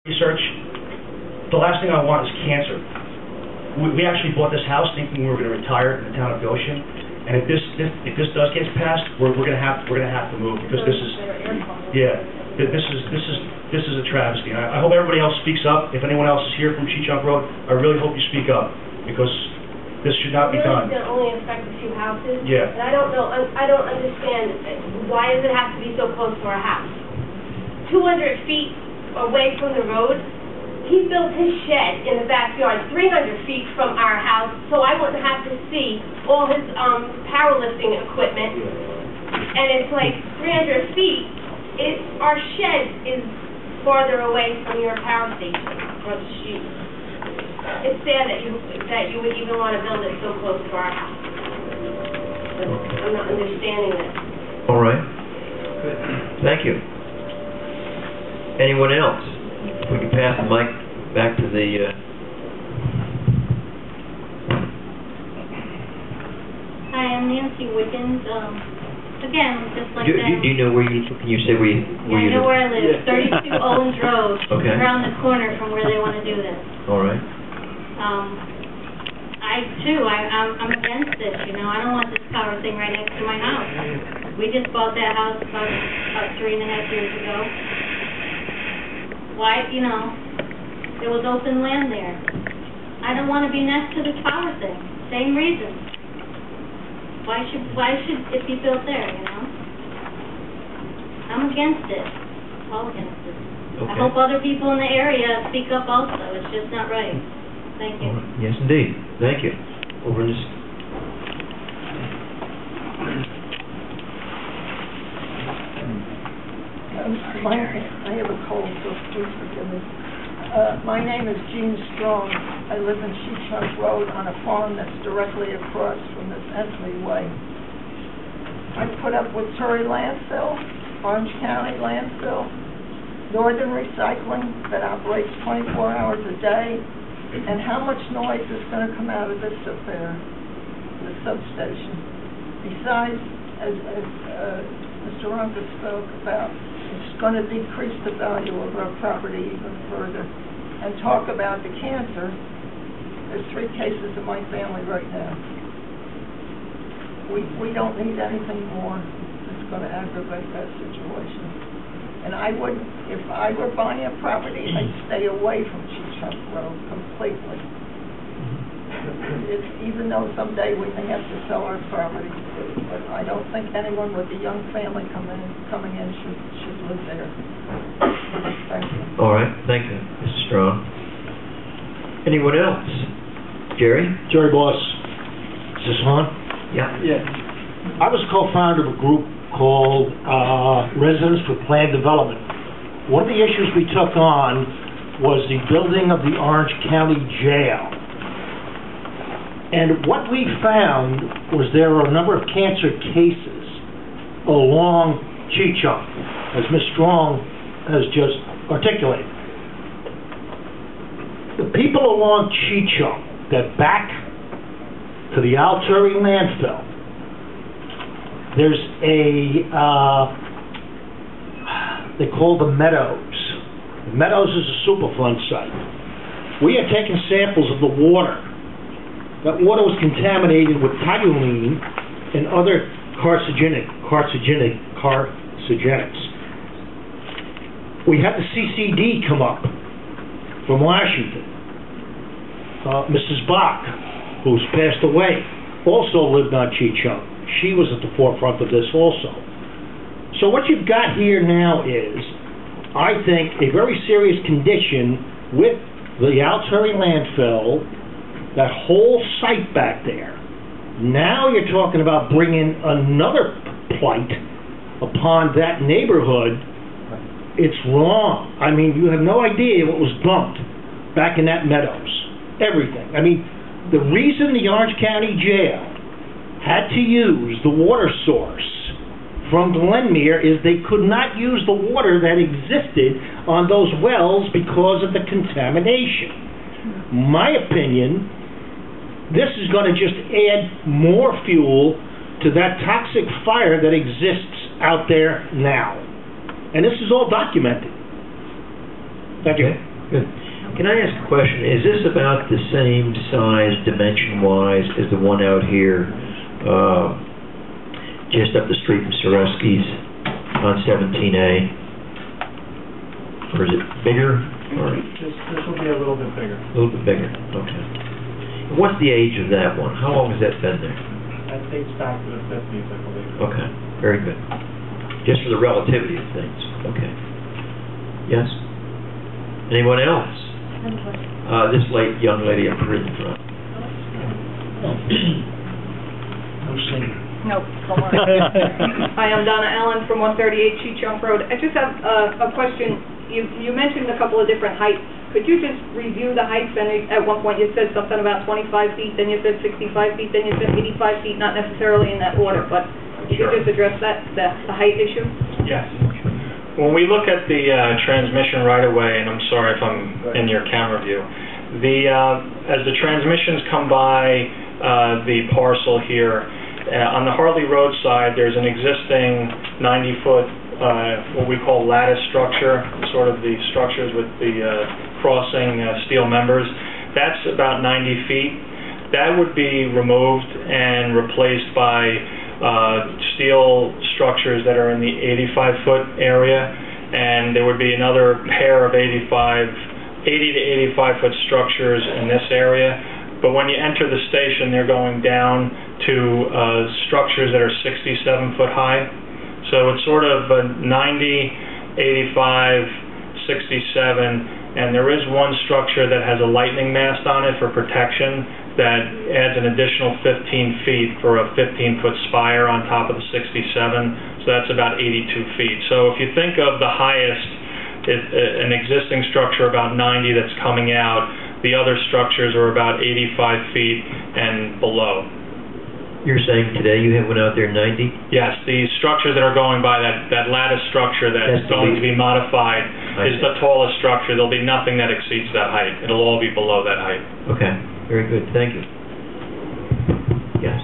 research, the last thing I want is cancer. We actually bought this house thinking we were going to retire in the town of Goshen, and if this does get passed, we're going to have to move because this is this is a travesty. I hope everybody else speaks up. If anyone else is here from Cheechunk Road, I really hope you speak up because this should not be done. It's going to only affect a few houses. Yeah. And I don't know. I don't understand why does it have to be so close to our house? 200 feet away from the road. He built his shed in the backyard 300 feet from our house, so I wouldn't have to see all his powerlifting equipment. And it's like 300 feet. Our shed is farther away from your power station or the street. It's sad that you would even want to build it so close to our house. But I'm not understanding this. All right. Good. Thank you. Anyone else? If we can pass the mic back to the... Hi, I'm Nancy Wiggins. Again, just like that. Do you know where you... Can you say where you... I know where I live. 32 Owens Road. Okay. Around the corner from where they want to do this. All right. I'm against this, you know. I don't want this power thing right next to my house. We just bought that house about 3.5 years ago. Why, you know, there was open land there. I don't want to be next to this power thing. Same reason. Why should it be built there, you know? I'm against it. All against it. Okay. I hope other people in the area speak up also. It's just not right. Thank you. Right. Yes, indeed. Thank you. Over in this... I have a cold, so please forgive me. My name is Jean Strong. I live in Cheechunk Road on a farm that's directly across from this entryway. I put up with Surrey Landfill, Orange County Landfill, Northern Recycling that operates 24 hours a day, and how much noise is going to come out of this up there, the substation. Besides, as Mr. Runker spoke about, it's going to decrease the value of our property even further. And talk about the cancer, there's 3 cases in my family right now. We don't need anything more that's going to aggravate that situation. And I would, if I were buying a property, I'd stay away from Cheechunk Road completely. Even though someday we may have to sell our property, but I don't think anyone with a young family coming in should live there. Thank you. All right. Thank you, Mrs. Strong. Anyone else? Jerry? Jerry Boss. Is this on? Yeah. Yeah. I was co-founder of a group called Residents for Planned Development. One of the issues we took on was the building of the Orange County Jail. And what we found was there are a number of cancer cases along Cheechunk, as Ms. Strong has just articulated. The people along Cheechunk that back to the Altury landfill, there's they call the Meadows. The Meadows is a Superfund site. We had taken samples of the water. That water was contaminated with toluene and other carcinogenics. We had the CCD come up from Washington. Mrs. Bach, who's passed away, also lived on Cheechunk. She was at the forefront of this also. So what you've got here now is, I think, a very serious condition with the Altury landfill, that whole site back there. Now you're talking about bringing another plight upon that neighborhood. It's wrong. I mean, you have no idea what was dumped back in that Meadows. Everything. I mean, the reason the Orange County Jail had to use the water source from Glenmere is they could not use the water that existed on those wells because of the contamination. My opinion, this is going to just add more fuel to that toxic fire that exists out there now. And this is all documented. Thank you. Good. Can I ask a question? Is this about the same size, dimension-wise, as the one out here, just up the street from Soreski's on 17A? Or is it bigger? Or This will be a little bit bigger. a little bit bigger? Okay. And what's the age of that one? How long has that been there? That dates back to the 50s, I believe. Okay, very good. Just for the relativity of things. Okay. Yes? Anyone else? This young lady up here in the front. No singing. No, don't worry. Hi, I'm Donna Allen from 138 Cheat Jump Road. I just have a question. You mentioned a couple of different heights. Could you just review the heights? And at one point you said something about 25 feet, then you said 65 feet, then you said 85 feet, not necessarily in that order, but could you just address that, the height issue? Yes. When we look at the transmission right away, and I'm sorry if I'm in your camera view, as the transmissions come by the parcel here, on the Harley Road side, there's an existing 90-foot, what we call lattice structure, sort of the structures with the crossing steel members. That's about 90 feet. That would be removed and replaced by steel structures that are in the 85-foot area, and there would be another pair of 80 to 85-foot structures in this area. But when you enter the station, they're going down to structures that are 67-foot high. So it's sort of 90, 85, 67, and there is one structure that has a lightning mast on it for protection that adds an additional 15 feet for a 15-foot spire on top of the 67, so that's about 82 feet. So if you think of the highest, an existing structure about 90 that's coming out, the other structures are about 85 feet and below. You're saying today you have one out there 90? Yes, the structures that are going by, that lattice structure that's going to be modified is the tallest structure. There'll be nothing that exceeds that height. It'll all be below that height. Okay, very good. Thank you. Yes.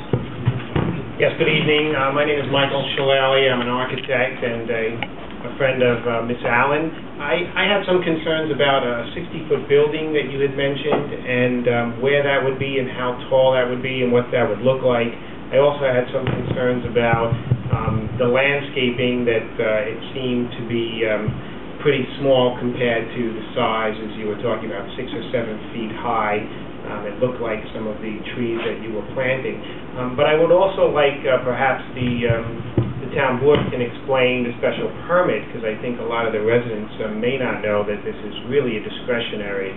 Yes, good evening. My name is Michael Shillelagh. I'm an architect and a friend of Ms. Allen. I have some concerns about a 60-foot building that you had mentioned and where that would be and how tall that would be and what that would look like. I also had some concerns about the landscaping, that it seemed to be pretty small compared to the size, as you were talking about, 6 or 7 feet high. It looked like some of the trees that you were planting. But I would also like perhaps the town board can explain the special permit, because I think a lot of the residents may not know that this is really a discretionary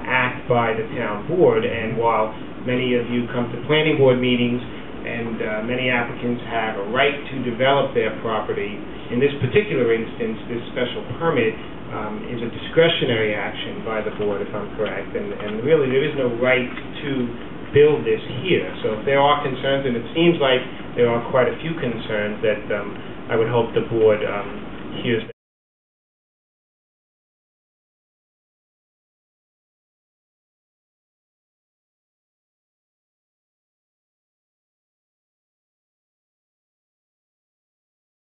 act by the town board, and while many of you come to planning board meetings and many applicants have a right to develop their property, in this particular instance, this special permit is a discretionary action by the board, if I'm correct, and really there is no right to build this here. So if there are concerns, and it seems like there are quite a few concerns, that I would hope the board hears.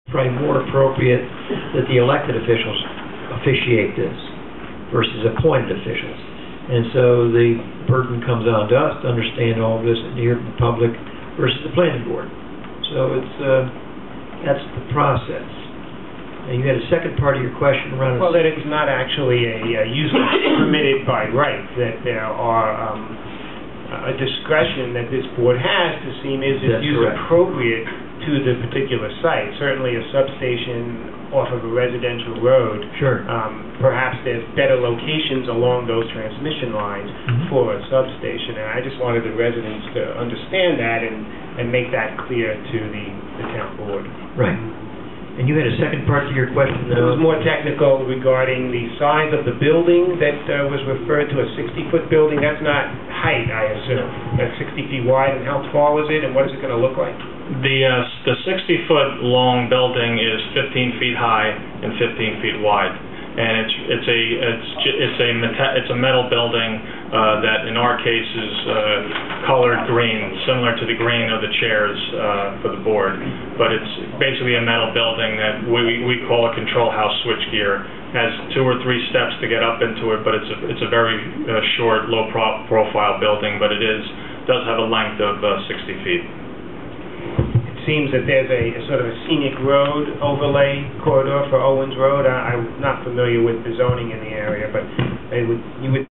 Probably more appropriate that the elected officials officiate this versus appointed officials. And so the burden comes on to us to understand all this and hear from the public versus the planning board. So it's that's the process. And you had a second part of your question around... Well, that it's not actually a use permitted by right, that there are a discretion that this board has to see is this use appropriate to the particular site. Certainly a substation off of a residential road, sure. Perhaps there's better locations along those transmission lines for a substation, and I just wanted the residents to understand that and make that clear to the town board. Right. And you had a second part to your question, though? It was more technical regarding the size of the building that was referred to, a 60-foot building. That's not height, I assume. That's 60 feet wide, and how tall is it, and what is it going to look like? The 60-foot long building is 15 feet high and 15 feet wide, and it's a metal building that in our case is colored green, similar to the green of the chairs for the board. But it's basically a metal building that we call a control house switchgear, has 2 or 3 steps to get up into it, but it's a very short, low profile building, but it does have a length of 60 feet. It seems that there's a sort of a scenic road overlay corridor for Owens Road. I'm not familiar with the zoning in the area, but you would